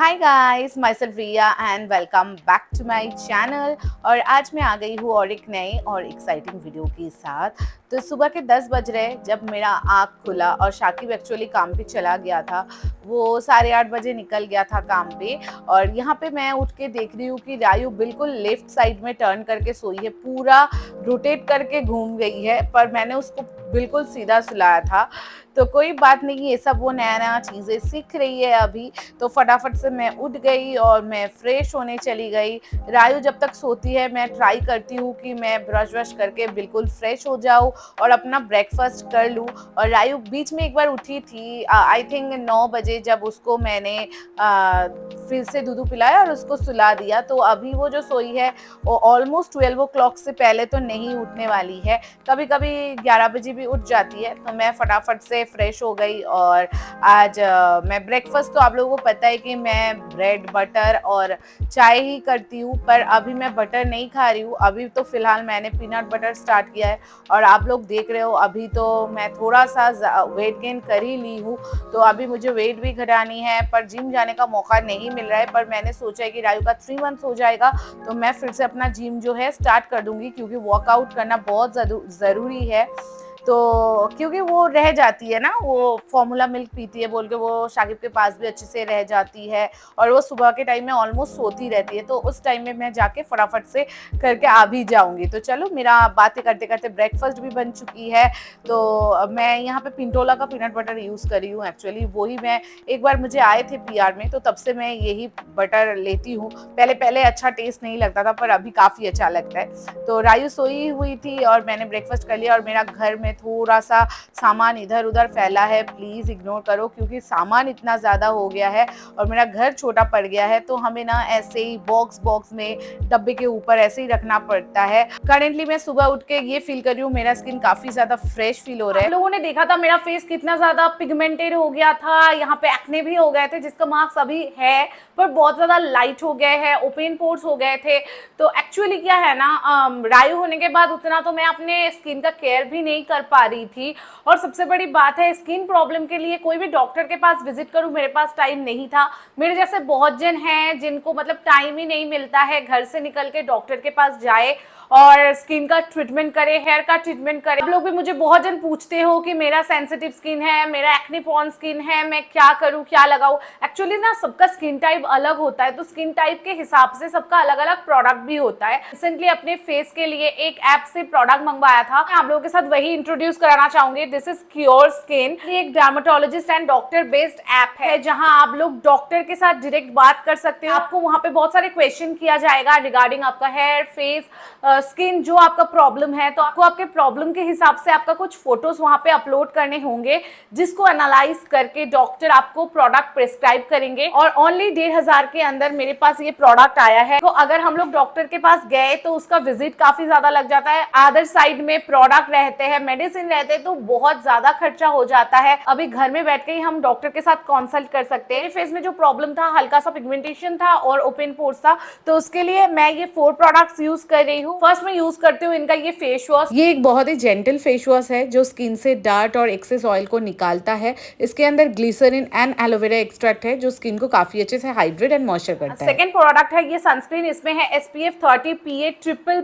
Hi guys, myself Riya and welcome back to my channel. और आज मैं आ गई हूँ और एक नई और एक्साइटिंग वीडियो के साथ। तो सुबह के 10 बज रहे जब मेरा आँख खुला और शाकिब एक्चुअली काम पे चला गया था। वो 8:30 बजे निकल गया था काम पे। और यहाँ पे मैं उठ के देख रही हूँ कि रायू बिल्कुल लेफ्ट साइड में टर्न करके सोई है, पूरा रोटेट करके घूम गई है, पर मैंने उसको बिल्कुल सीधा सुलाया था। तो कोई बात नहीं, ये सब वो नया नया चीज़ें सीख रही है अभी। तो फटाफट से मैं उठ गई और मैं फ्रेश होने चली गई। रायू जब तक सोती है मैं ट्राई करती हूँ कि मैं ब्रश व्रश करके बिल्कुल फ्रेश हो जाऊँ और अपना ब्रेकफास्ट कर लूँ। और रायू बीच में एक बार उठी थी, आई थिंक 9 बजे, जब उसको मैंने फिर से दूध पिलाया और उसको सुला दिया। तो अभी वो जो सोई है वो ऑलमोस्ट 12 ओ क्लॉक से पहले तो नहीं उठने वाली है। कभी कभी 11 बजे भी उठ जाती है। तो मैं फटाफट से फ्रेश हो गई और आज मैं ब्रेकफास्ट, तो आप लोगों को पता है कि मैं ब्रेड बटर और चाय ही करती हूँ, पर अभी मैं बटर नहीं खा रही हूँ। अभी तो फिलहाल मैंने पीनट बटर स्टार्ट किया है। और आप लोग देख रहे हो अभी तो मैं थोड़ा सा वेट गेन कर ही ली हूँ। तो अभी मुझे वेट भी घटानी है, पर जिम जाने का मौका नहीं मिल रहा है। पर मैंने सोचा है कि रायू का 3 मंथ्स हो जाएगा तो मैं फिर से अपना जिम जो है स्टार्ट कर दूंगी, क्योंकि वर्कआउट करना बहुत ज़रूरी है। तो क्योंकि वो रह जाती है ना, वो फॉर्मूला मिल्क पीती है बोल के वो शाकिब के पास भी अच्छे से रह जाती है। और वो सुबह के टाइम में ऑलमोस्ट सोती रहती है, तो उस टाइम में मैं जाके फटाफट से करके आ भी जाऊंगी। तो चलो, मेरा बातें करते करते ब्रेकफास्ट भी बन चुकी है। तो मैं यहाँ पे पिंटोला का पीनट बटर यूज़ कर रही हूँ। एक्चुअली वही मैं, एक बार मुझे आए थे पीआर में, तो तब से मैं यही बटर लेती हूँ। पहले पहले अच्छा टेस्ट नहीं लगता था, पर अभी काफ़ी अच्छा लगता है। तो रायू सोई हुई थी और मैंने ब्रेकफास्ट कर लिया। और मेरा घर में थोड़ा सा सामान इधर उधर फैला है, प्लीज़ इग्नोर करो, क्योंकि सामान इतना ज़्यादा हो गया है और मेरा घर छोटा पड़ गया है। तो हमें ना ऐसे ही बॉक्स बॉक्स में, डब्बे के ऊपर ऐसे ही रखना पड़ता है। करेंटली मैं सुबह उठ के ये फील कर रही हूँ, मेरा स्किन काफ़ी ज़्यादा फ्रेश फील हो रहा है। आप लोगों ने देखा था मेरा फेस कितना ज़्यादा पिगमेंटेड हो गया था, यहाँ पे एक्ने भी हो गए थे, जिसका मार्क्स अभी है, पर बहुत ज़्यादा लाइट हो गए हैं, ओपन पोर्स हो गए थे। तो एक्चुअली क्या है ना, रायू होने के बाद उतना तो मैं अपने स्किन का केयर भी नहीं कर पा रही थी। और सबसे बड़ी बात है, स्किन प्रॉब्लम के लिए कोई भी डॉक्टर के पास विजिट करूं, मेरे पास टाइम नहीं था। मेरे जैसे बहुत जन हैं जिनको मतलब टाइम ही नहीं मिलता है घर से निकल के डॉक्टर के पास जाए और स्किन का ट्रीटमेंट करे, हेयर का ट्रीटमेंट करे। आप लोग भी मुझे बहुत जन पूछते हो कि मेरा सेंसिटिव स्किन है, मेरा एक्ने प्रोन स्किन है, मैं क्या करूं, क्या लगाऊं। एक्चुअली ना सबका स्किन टाइप अलग होता है, तो स्किन टाइप के हिसाब से सबका अलग अलग प्रोडक्ट भी होता है। रिसेंटली अपने फेस के लिए एक ऐप से प्रोडक्ट मंगवाया था, मैं आप लोगों के साथ वही इंट्रोड्यूस कराना चाहूंगी। This is cure skin. ये एक dermatologist and doctor based app है, जहां आप लोग डॉक्टर के साथ डायरेक्ट बात कर सकते हो। आपको वहां पे बहुत सारे क्वेश्चन किया जाएगा रिगार्डिंग आपका हेयर, फेस, स्किन, जो आपका प्रॉब्लम है। तो आपको आपके प्रॉब्लम के हिसाब से आपका कुछ फोटोज वहां पे अपलोड करने होंगे, जिसको एनालाइज करके डॉक्टर आपको प्रोडक्ट प्रिस्क्राइब करेंगे। और ओनली 1,500 के अंदर मेरे पास ये प्रोडक्ट आया है। तो अगर हम लोग डॉक्टर के पास गए तो उसका विजिट काफी ज्यादा लग जाता है, अदर साइड में प्रोडक्ट रहते हैं, मेडिसिन रहते हैं, तो बहुत ज्यादा खर्चा हो जाता है। अभी घर में बैठ के ही हम डॉक्टर के साथ कंसल्ट कर सकते हैं। फेस में जो प्रॉब्लम था, हल्का सा पिगमेंटेशन था और ओपन पोर्स था, तो उसके लिए मैं ये 4 प्रोडक्ट्स यूज कर रही हूँ। फर्स्ट मैं यूज करती हूँ इनका ये फेस वॉश। ये एक बहुत ही जेंटल फेस वॉश है जो स्किन से डार्ट और एक्सेस ऑयल को निकालता है। इसके अंदर ग्लिसरीन एंड एलोवेरा एक्सट्रैक्ट है, जो स्किन को काफी अच्छे से हाइड्रेट एंड मॉइस्चर करता है। सेकंड प्रोडक्ट है ये सनस्क्रीन। इसमें है SPF 30 PA ट्रिपल+।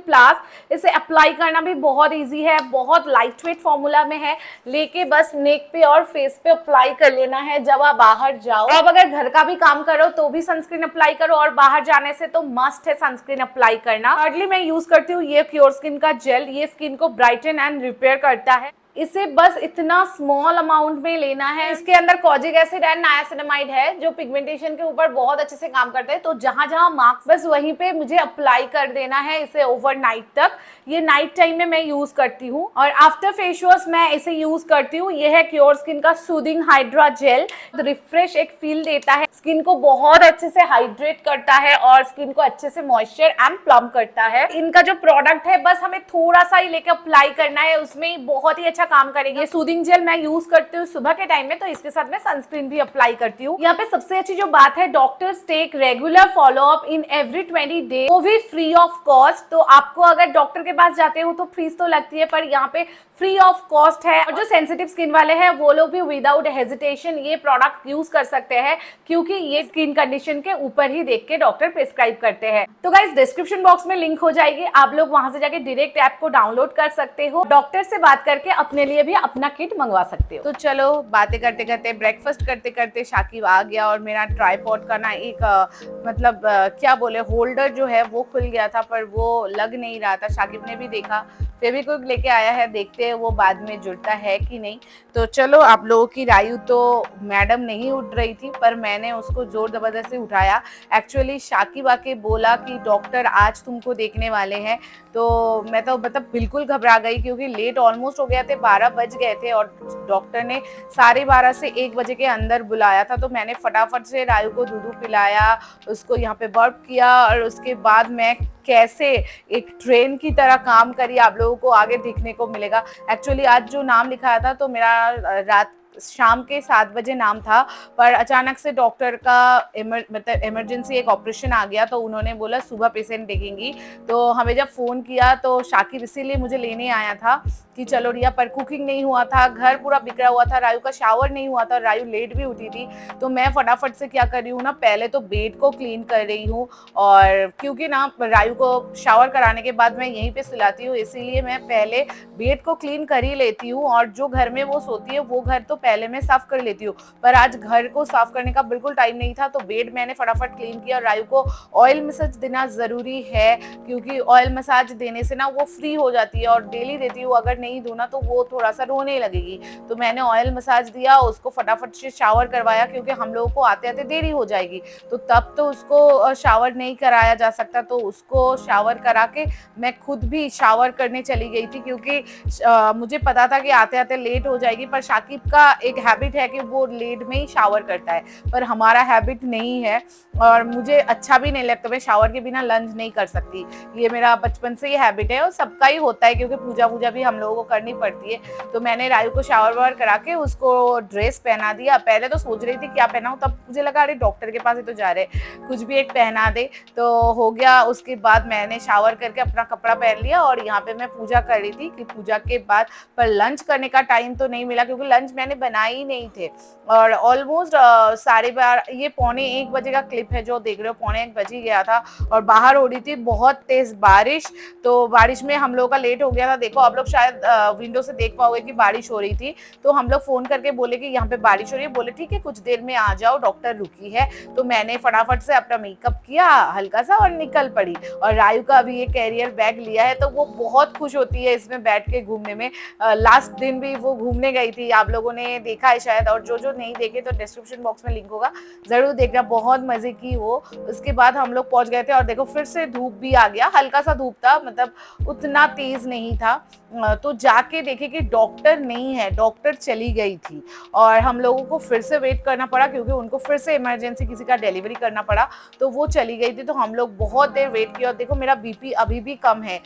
इसे अप्लाई करना भी बहुत इजी है, बहुत लाइट वेट फॉर्मूला में है, लेके बस नेक पे और फेस पे अप्लाई कर लेना है जब आप बाहर जाओ। अब अगर घर का भी काम करो तो भी सनस्क्रीन अप्लाई करो, और बाहर जाने से तो मस्ट है सनस्क्रीन अप्लाई करना। थर्डली मैं यूज करती हूँ ये क्योर स्किन का जेल। ये स्किन को ब्राइटन एंड रिपेयर करता है। इसे बस इतना स्मॉल अमाउंट में लेना है। इसके अंदर कॉजिक एसिड एंड नायासिनामाइड है, जो पिगमेंटेशन के ऊपर बहुत अच्छे से काम करते हैं। तो जहां जहां मार्क्स, बस वहीं पे मुझे अप्लाई कर देना है इसे ओवरनाइट तक। ये नाइट टाइम में मैं यूज करती हूँ। और आफ्टर फेस वॉश मैं इसे यूज करती हूँ। ये है क्योर स्किन का सूदिंग हाइड्रा जेल। रिफ्रेश एक फील देता है, स्किन को बहुत अच्छे से हाइड्रेट करता है और स्किन को अच्छे से मॉइस्चर एंड प्लम करता है। इनका जो प्रोडक्ट है बस हमें थोड़ा सा ही लेके अप्लाई करना है, उसमें बहुत ही अच्छा अच्छा काम करेगी। ये सूदिंग जेल मैं यूज करती हूँ सुबह के टाइम में, तो इसके साथ मैं सनस्क्रीन भी अप्लाई करती हूँ। यहाँ पे सबसे अच्छी जो बात है, doctors take regular follow up in every 20 day, वो भी फ्री ऑफ कॉस्ट। तो आपको अगर डॉक्टर के पास जाते हो तो फीस तो लगती है, पर यहाँ पे फ्री ऑफ कॉस्ट है। और जो सेंसिटिव स्किन वाले हैं वो लोग भी विदाउट हेजिटेशन ये प्रोडक्ट यूज कर सकते हैं, क्योंकि ये स्किन कंडीशन के ऊपर ही देख के डॉक्टर प्रिस्क्राइब करते हैं। तो गाइस डिस्क्रिप्शन बॉक्स में लिंक हो जाएगी, आप लोग वहां से जाके डायरेक्ट ऐप को डाउनलोड कर सकते हो, डॉक्टर से बात करके अपने लिए भी अपना किट मंगवा सकते हो। तो चलो बातें करते करते, ब्रेकफास्ट करते करते शाकिब आ गया और मेरा ट्राइपॉड का ना एक क्या बोले होल्डर जो है वो खुल गया था, पर वो लग नहीं रहा था। शाकिब ने भी देखा, फेविक्विक लेके आया है, देखते हैं वो बाद में जुड़ता है कि नहीं। तो चलो, आप लोगों की रायु तो मैडम नहीं उठ रही थी, पर मैंने उसको जोर जबरदस्ती उठाया। एक्चुअली शाकिब आके बोला कि डॉक्टर आज तुमको देखने वाले हैं, तो मैं तो मतलब बिल्कुल घबरा गई, क्योंकि लेट ऑलमोस्ट हो गया थे, 12 बज गए थे और डॉक्टर ने 12:30 से 1 बजे के अंदर बुलाया था। तो मैंने फटाफट से रायु को दूध पिलाया, उसको यहाँ पे बर्प किया, और उसके बाद मैं कैसे एक ट्रेन की तरह काम करी आप लोगों को आगे देखने को मिलेगा। एक्चुअली आज जो नाम लिखाया था तो मेरा रात शाम के 7 बजे नाम था, पर अचानक से डॉक्टर का मतलब इमरजेंसी एक ऑपरेशन आ गया, तो उन्होंने बोला सुबह पेशेंट देखेंगी। तो हमें जब फ़ोन किया तो शाकिब इसीलिए मुझे लेने आया था कि चलो रिया, पर कुकिंग नहीं हुआ था, घर पूरा बिखरा हुआ था, रायु का शावर नहीं हुआ था, रायु लेट भी उठी थी। तो मैं फटाफट से क्या कर रही हूँ ना, पहले तो बेड को क्लीन कर रही हूँ, और क्योंकि ना रायु को शावर कराने के बाद मैं यहीं पे सुलाती हूँ, इसीलिए मैं पहले बेड को क्लीन कर ही लेती हूँ, और जो घर में वो सोती है वो घर तो पहले मैं साफ कर लेती हूँ। पर आज घर को साफ करने का बिल्कुल टाइम नहीं था, तो बेड मैंने फटाफट क्लीन किया। रायु को ऑयल मसाज देना ज़रूरी है, क्योंकि ऑयल मसाज देने से ना वो फ्री हो जाती है, और डेली देती हूँ, अगर नहीं दो ना तो वो थोड़ा सा रोने लगेगी। तो मैंने ऑयल मसाज दिया, उसको फटाफट से शावर करवाया, क्योंकि हम लोगों को आते आते देरी हो जाएगी, तो तब तो उसको शावर नहीं कराया जा सकता। तो उसको शावर करा के मैं खुद भी शावर करने चली गई थी, क्योंकि मुझे पता था कि आते आते लेट हो जाएगी। पर शाकिब का एक हैबिट है कि वो लेट में ही शावर करता है, पर हमारा हैबिट नहीं है, और मुझे अच्छा भी नहीं लगता, मैं शावर के बिना लंच नहीं कर सकती। ये मेरा बचपन से ही हैबिट है, और सबका ही होता है, क्योंकि पूजा वूजा भी हम लोगों को करनी पड़ती है। तो मैंने रायु को शावर वावर करा के उसको ड्रेस पहना दिया। पहले तो सोच रही थी क्या पहनाऊं, तब मुझे लगा अरे डॉक्टर के पास ही तो जा रहे, कुछ भी एक पहना दे तो हो गया। उसके बाद मैंने शावर करके अपना कपड़ा पहन लिया, और यहाँ पे मैं पूजा कर रही थी कि पूजा के बाद, पर लंच करने का टाइम तो नहीं मिला, क्योंकि लंच मैंने बनाए ही नहीं थे। और ऑलमोस्ट 12:30, ये 1:45 बजे का क्लिप है जो देख रहे हो, 1:45 बज ही गया था, और बाहर हो रही थी बहुत तेज बारिश। तो बारिश में हम लोगों का लेट हो गया था। देखो आप लोग शायद विंडो से देख पाओगे कि बारिश हो रही थी, तो हम लोग फोन करके बोले कि यहाँ पे बारिश हो रही है, बोले ठीक है कुछ देर में आ जाओ, डॉक्टर रुकी है। तो मैंने फटाफट से अपना मेकअप किया हल्का सा और निकल पड़ी। और रायु का अभी ये कैरियर बैग लिया है, तो वो बहुत खुश होती है इसमें बैठ के घूमने में। लास्ट दिन भी वो घूमने गई थी, आप लोगों ने देखा है शायद, और जो नहीं देखे तो डिस्क्रिप्शन बॉक्स में लिंक होगा, जरूर देखना, बहुत मजे की वो। उसके बाद हम लोग पहुंच गए थे, और देखो फिर से धूप भी आ गया, हल्का सा धूप था, मतलब उतना तेज नहीं था। तो जाके देखे कि डॉक्टर नहीं है, डॉक्टर चली गई थी, और हम लोगों को फिर से वेट करना पड़ा, क्योंकि उनको फिर से इमरजेंसी किसी का डिलीवरी करना पड़ा, तो वो चली गई थी। तो हम लोग बहुत देर वेट किया, और देखो मेरा बीपी अभी भी कम है।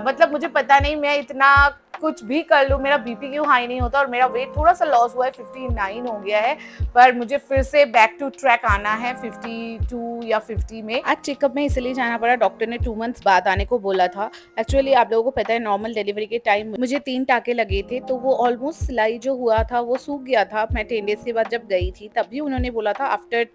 मतलब मुझे पता नहीं, मैं इतना कुछ भी कर लूँ मेरा बीपी क्यों हाई नहीं होता, और मेरा वेट थोड़ा सा लॉस हुआ है, 59 हो गया है, पर मुझे फिर से बैक टू ट्रैक आना है 52 या 50 में। आज चेकअप में इसलिए जाना पड़ा, डॉक्टर ने 2 मंथ्स बाद आने को बोला था। एक्चुअली आप लोगों को पता है नॉर्मल डिलीवरी के टाइम मुझे 3 टाके लगे थे, तो वो ऑलमोस्ट सिलाई जो हुआ था वो सूख गया था। मैं 10 डेज के बाद जब गई थी तब भी उन्होंने बोला था आफ्टर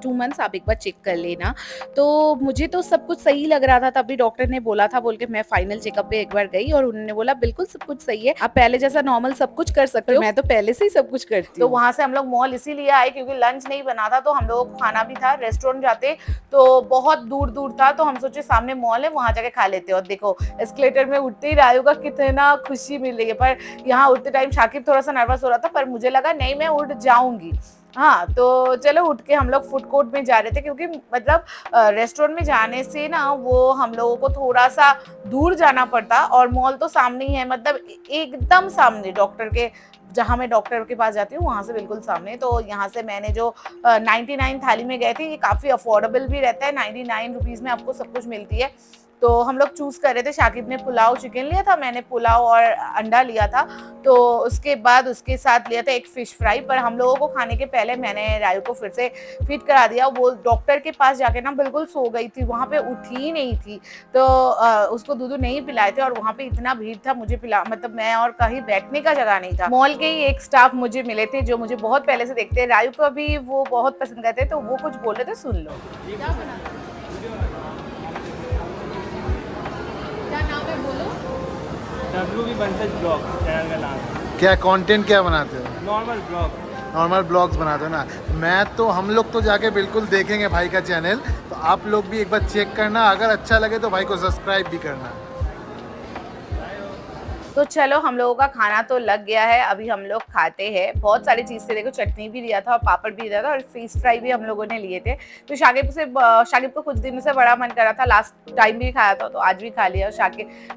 2 मंथ्स आप एक बार चेक कर लेना। तो मुझे तो सब कुछ सही लग रहा था, तभी डॉक्टर ने बोला था बोल के मैं फाइनल चेकअप पे एक बार गई, और उन्होंने बोला बिल्कुल सब कुछ सही है, आप पहले जैसा नॉर्मल सब कुछ कर सकते हो। मैं तो पहले से ही सब कुछ करती हूँ। तो वहां से हम लोग मॉल इसीलिए आए क्योंकि लंच नहीं बना था, तो हम लोगों को खाना भी था। रेस्टोरेंट जाते तो बहुत दूर दूर था, तो हम सोचे सामने मॉल है वहां जाके खा लेते। और देखो एस्केलेटर में उठते ही रायु का कितना खुशी मिल रही है, पर यहाँ उठते टाइम शाकिब थोड़ा सा नर्वस हो रहा था, पर मुझे लगा नहीं मैं उठ जाऊंगी। हाँ, तो चलो उठ के हम लोग फूड कोर्ट में जा रहे थे, क्योंकि मतलब रेस्टोरेंट में जाने से ना वो हम लोगों को थोड़ा सा दूर जाना पड़ता, और मॉल तो सामने ही है, मतलब एकदम सामने डॉक्टर के, जहाँ मैं डॉक्टर के पास जाती हूँ वहाँ से बिल्कुल सामने। तो यहाँ से मैंने जो 99 थाली में गए थे, ये काफ़ी अफोर्डेबल भी रहता है, 99 रुपीज़ में आपको सब कुछ मिलती है। तो हम लोग चूज़ कर रहे थे। शाकिब ने पुलाव चिकन लिया था, मैंने पुलाव और अंडा लिया था। तो उसके बाद उसके साथ लिया था एक फ़िश फ्राई। पर हम लोगों को खाने के पहले मैंने रायु को फिर से फ़ीड करा दिया। वो डॉक्टर के पास जाके ना बिल्कुल सो गई थी, वहाँ पे उठी ही नहीं थी। तो उसको दूध नहीं पिलाए थे और वहाँ पे इतना भीड़ था, मुझे मतलब मैं और कहीं बैठने का जगह नहीं था। मॉल के ही एक स्टाफ मुझे मिले थे जो मुझे बहुत पहले से देखते हैं। रायु को भी वो बहुत पसंद करते हैं, तो वो कुछ बोल रहे थे, सुन लो। क्या बना? क्या नाम है बोलो? WB बंसल ब्लॉग चैनल का नाम है। क्या कंटेंट क्या बनाते हो? Normal blog. नॉर्मल ब्लॉग्स बनाते हो ना। मैं तो हम लोग तो जाके बिल्कुल देखेंगे भाई का चैनल, तो आप लोग भी एक बार चेक करना, अगर अच्छा लगे तो भाई को सब्सक्राइब भी करना। तो चलो हम लोगों का खाना तो लग गया है, अभी हम लोग खाते हैं। बहुत सारी चीज़ से, देखो चटनी भी लिया था और पापड़ भी दिया था और फिश फ्राई भी हम लोगों ने लिए थे। तो शाकिब को कुछ दिन से बड़ा मन कर रहा था, लास्ट टाइम भी खाया था तो आज भी खा लिया।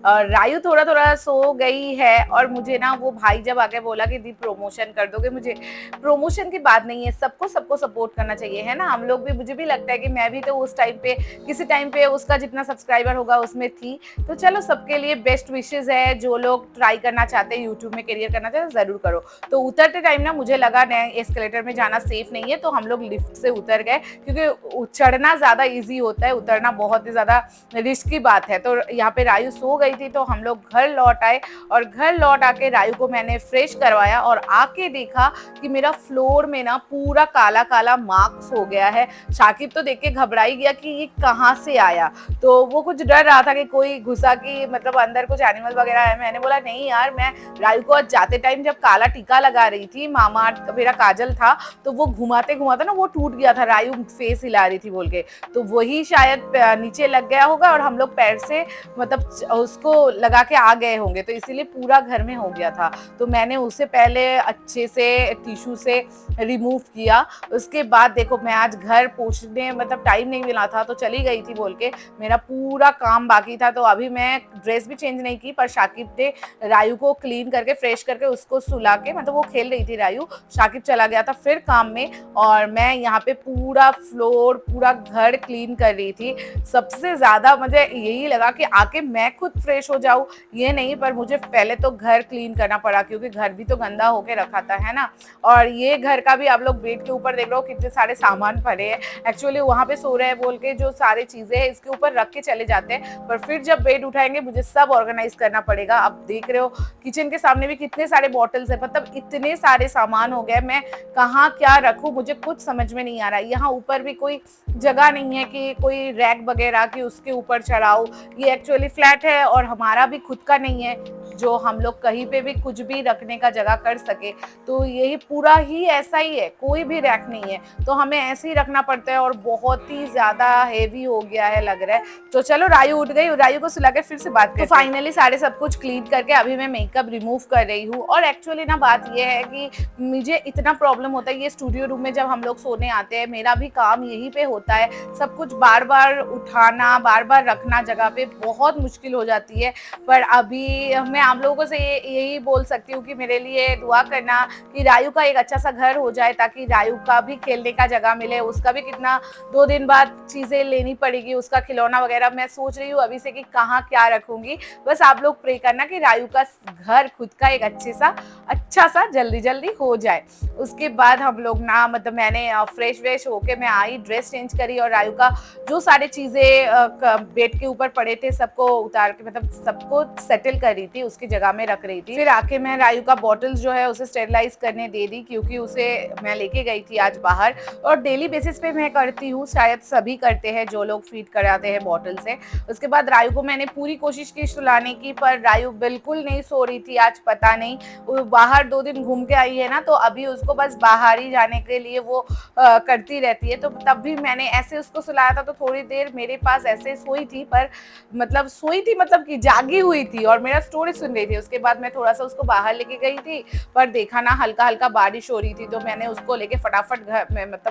रायु थोड़ा थोड़ा सो गई है और मुझे ना वो भाई जब आके बोला कि दी प्रमोशन कर दोगे, मुझे प्रमोशन की बात नहीं है, सबको सबको सपोर्ट करना चाहिए, है ना। हम लोग भी, मुझे भी लगता है कि मैं भी तो उस टाइम पे किसी टाइम पे उसका जितना सब्सक्राइबर होगा उसमें थी। तो चलो सबके लिए बेस्ट विशेज है। जो लोग ट्राई करना चाहते हैं, यूट्यूब में करियर करना चाहते हैं, जरूर करो। तो उतरते टाइम ना मुझे लगा नए एस्केलेटर में जाना सेफ नहीं है, तो हम लोग लिफ्ट से उतर गए, क्योंकि चढ़ना ज्यादा इजी होता है, उतरना बहुत ही ज्यादा रिस्क की बात है। तो यहाँ पे रायु सो गई थी, तो हम लोग घर लौट आए और घर लौट आके रायु को मैंने फ्रेश करवाया और आके देखा कि मेरा फ्लोर में ना पूरा काला काला मार्क्स हो गया है। शाकिब तो देख के घबरा ही गया कि ये कहाँ से आया, तो वो कुछ डर रहा था कि कोई घुसा, कि मतलब अंदर कुछ एनिमल वगैरह है। मैंने बोला नहीं यार, मैं रायु को आज जाते टाइम जब काला टीका लगा रही थी, मामा मेरा काजल था, तो वो घुमाते घुमाते ना वो टूट गया था, रायु फेस हिला रही थी बोल के, तो वही शायद नीचे लग गया होगा और हम लोग पैर से मतलब उसको लगा के आ गए होंगे, तो इसीलिए पूरा घर में हो गया था। तो मैंने उसे पहले अच्छे से टिश्यू से रिमूव किया। उसके बाद देखो मैं आज घर पहुंचने मतलब टाइम नहीं मिला था, तो चली गई थी बोल के, मेरा पूरा काम बाकी था। तो अभी मैं ड्रेस भी चेंज नहीं की, पर शाकिब ने रायु को क्लीन करके फ्रेश करके उसको सुला के, मतलब वो खेल रही थी रायु, शाकिब चला गया था फिर काम में, और मैं यहाँ पे पूरा फ्लोर पूरा घर क्लीन कर रही थी। सबसे ज्यादा मुझे यही लगा कि आके मैं खुद फ्रेश हो जाऊं, ये नहीं, पर मुझे पहले तो घर क्लीन करना पड़ा, क्योंकि घर भी तो गंदा होके रखा था, है ना। और ये घर का भी आप लोग बेड के ऊपर देख रहे हो कितने सारे सामान पड़े हैं। एक्चुअली वहां पे सो रहे हैं बोल के जो सारी चीजें हैं इसके ऊपर रख के चले जाते हैं, पर फिर जब बेड उठाएंगे मुझे सब ऑर्गेनाइज करना पड़ेगा। अब देख रहे हो किचन के सामने भी कितने सारे बॉटल्स है, मतलब इतने सारे सामान हो गए, मैं कहाँ क्या रखूं मुझे कुछ समझ में नहीं आ रहा है। यहाँ ऊपर भी कोई जगह नहीं है कि कोई रैक वगैरह की उसके ऊपर चढ़ाओ। ये एक्चुअली फ्लैट है और हमारा भी खुद का नहीं है जो हम लोग कहीं पे भी कुछ भी रखने का जगह कर सके, तो यही पूरा ही ऐसा ही है, कोई भी रैक नहीं है, तो हमें ऐसे ही रखना पड़ता है और बहुत ही ज्यादा हेवी हो गया है लग रहा है। तो चलो रायु उठ गई, रायु को सुला के फिर से बात करते हैं। तो फाइनली सारे सब कुछ क्लीन करके अभी मैं मेकअप रिमूव कर रही हूँ। और एक्चुअली ना बात ये है कि मुझे इतना प्रॉब्लम होता है, ये स्टूडियो रूम में जब हम लोग सोने आते हैं, मेरा भी काम यहीं पे होता है, सब कुछ बार बार उठाना बार बार रखना जगह पे बहुत मुश्किल हो जाती है। पर अभी मैं आप लोगों से यही बोल सकती हूँ कि मेरे लिए दुआ करना कि रायु का एक अच्छा सा घर हो जाए, ताकि रायु का भी खेलने का जगह मिले। उसका भी कितना 2 दिन बाद चीजें लेनी पड़ेगी, उसका खिलौना वगैरह मैं सोच रही हूँ अभी से कि कहाँ क्या रखूंगी। बस आप लोग प्रे करना कि रायु का घर खुद का एक अच्छा सा जल्दी जल्दी हो जाए। उसके बाद हम लोग ना मतलब मैंने फ्रेश व्रेश होके मैं आई, ड्रेस चेंज करी और रायु का जो सारी चीजें बेड के ऊपर पड़े थे सबको उतार के मतलब सबको सेटल कर रही थी, उसकी जगह में रख रही थी। फिर आके मैं रायु का बॉटल्स जो है उसे स्टेरिलाइज करने दे दी, क्योंकि उसे मैं लेके गई थी आज बाहर, और डेली बेसिस पे मैं करती हूँ, शायद सभी करते हैं जो लोग फीड कराते हैं बॉटल से। उसके बाद रायु को मैंने पूरी कोशिश की सुलाने की, पर रायु बिल्कुल नहीं सो रही थी आज, पता नहीं वो बाहर 2 दिन घूम के आई है ना, तो अभी उसको बस बाहर ही जाने के लिए वो करती रहती है। तो तब भी मैंने ऐसे उसको सुलाया था, तो थोड़ी देर मेरे पास ऐसे सोई थी, पर मतलब सोई थी मतलब कि जागी हुई थी और मेरा स्टोरी सुन रही थी। उसके बाद मैं थोड़ा सा उसको बाहर लेके गई थी, पर देखा ना हल्का हल्का बारिश हो रही थी, तो मैंने उसको लेके फटाफट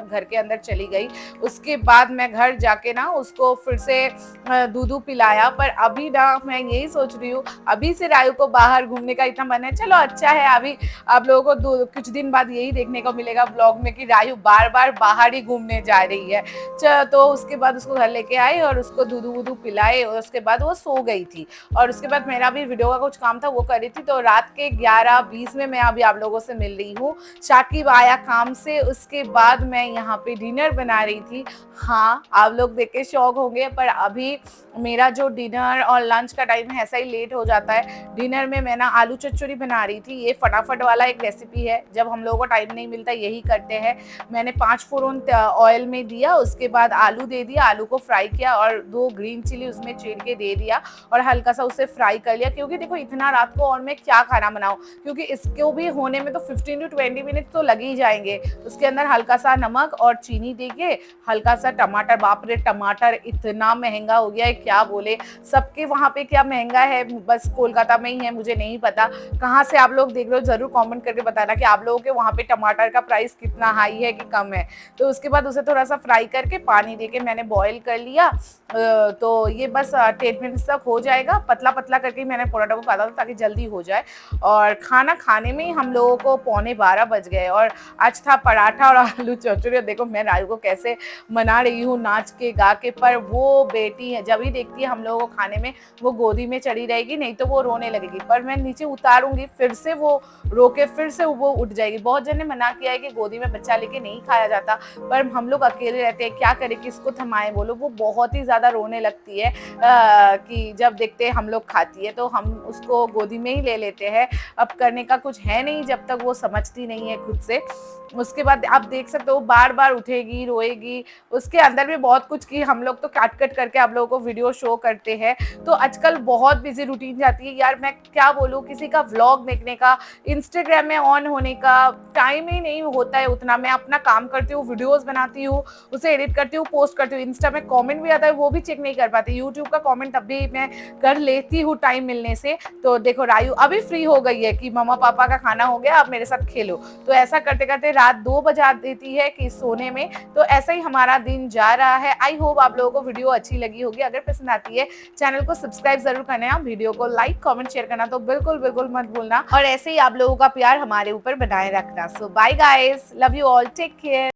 घर के अंदर चली गई। उसके बाद मैं घर जाके ना उसको फिर से दूध पिलाया। पर अभी ना मैं यही सोच रही हूँ, अभी से रायु को बाहर घूमने का इतना मन है। चलो अच्छा है, अभी आप लोगों को कुछ दिन बाद यही देखने को मिलेगा ब्लॉग में कि रायु बार बार बाहर ही घूमने जा रही है। तो उसके बाद उसको घर लेके आए और उसको दूध वूध पिलाए और उसके बाद वो सो गई थी। और उसके बाद मेरा भी वीडियो का कुछ काम था वो कर रही थी। तो रात के 11:20 में मैं अभी आप लोगों से मिल रही हूँ। शाकिब आया काम से, उसके बाद मैं यहाँ पे डिनर बना रही थी। हाँ, आप लोग देख के शौक होंगे, पर अभी मेरा जो डिनर और लंच का टाइम है ऐसा ही लेट हो जाता है। डिनर में मैं ना आलू चच्चोरी बना रही थी। ये फटाफट वाला एक रेसिपी है, जब हम लोगों को टाइम नहीं मिलता यही करते हैं। मैंने 5 फोरन ऑयल में दिया, उसके बाद आलू दे दिया, आलू को फ्राई किया और 2 ग्रीन चिली उसमें चीर के दे दिया और हल्का सा उसे फ्राई कर लिया। क्योंकि देखो इतना रात को और मैं क्या खाना बनाऊं, क्योंकि इसको भी होने में तो 15 to 20 मिनट तो लग ही जाएंगे। उसके अंदर हल्का सा नमक और चीनी देके, हल्का सा टमाटर, बाप रे टमाटर इतना महंगा हो गया है क्या बोले। सबके वहाँ पे क्या महंगा है, बस कोलकाता में ही है, मुझे नहीं पता कहाँ से आप लोग देख रहे हो। जरूर कमेंट करके बताना कि आप लोगों के वहाँ पे टमाटर का प्राइस कितना हाई है कि कम है। तो उसके बाद उसे थोड़ा सा फ्राई करके पानी देके मैंने बॉईल कर लिया। तो ये बस 10 मिनट्स तक हो जाएगा। पतला पतला करके मैंने पराठा को काटा था ताकि जल्दी हो जाए। और खाना खाने में ही हम लोगों को 11:45 बज गए। और आज था पराठा और आलू चौचुरी। देखो मैं रायु को कैसे मना रही हूँ नाच के गा के, पर वो बेटी है जब ही देखती है हम लोगों को खाने में वो गोदी में चढ़ी रहेगी, नहीं तो वो रोने लगेगी। पर मैं नीचे उतारूंगी फिर से वो रो के फिर से वो उठ जाएगी। बहुत जन ने मना किया है कि गोदी में बच्चा लेके नहीं खाया जाता, पर हम लोग अकेले रहते हैं, क्या करें, किसको थमाए बोलो। वो बहुत ही ज़्यादा रोने लगती है कि जब देखते हैं हम लोग खाती है तो हम उसको गोदी में ही ले लेते हैं। अब करने का कुछ है नहीं जब तक वो समझती नहीं है खुद से। उसके बाद आप देख सकते हो बार बार उठेगी, रोएगी। उसके अंदर भी बहुत कुछ की हम लोग तो काट कट करके आप लोगों को वीडियो शो करते हैं। तो आजकल बहुत बिजी रूटीन जाती है यार, मैं क्या बोलूँ, किसी का व्लॉग देखने का, इंस्टाग्राम में ऑन होने का टाइम ही नहीं होता है उतना। मैं अपना काम करती हूँ, वीडियोस बनाती हूँ, उसे एडिट करती हूँ, पोस्ट करती हूँ। इंस्टा में कमेंट भी आता है वो भी चेक नहीं कर पाती। यूट्यूब का कमेंट तब भी मैं कर लेती हूँ टाइम मिलने से। तो देखो रायु अभी फ्री हो गई है कि मम्मा पापा का खाना हो गया, आप मेरे साथ खेलो। तो ऐसा करते करते रात 2 बजा देती है कि सोने में। तो ऐसा ही हमारा दिन जा रहा है। आई होप आप लोगों को वीडियो अच्छी लगी होगी। अगर पसंद आती है चैनल को सब्सक्राइब जरूर करना, वीडियो को लाइक कमेंट शेयर करना तो बिल्कुल बिल्कुल मत भूलना। और ऐसे ही आप लोगों का प्यार हमारे ऊपर बनाए रखना। So bye guys, love you all, take care.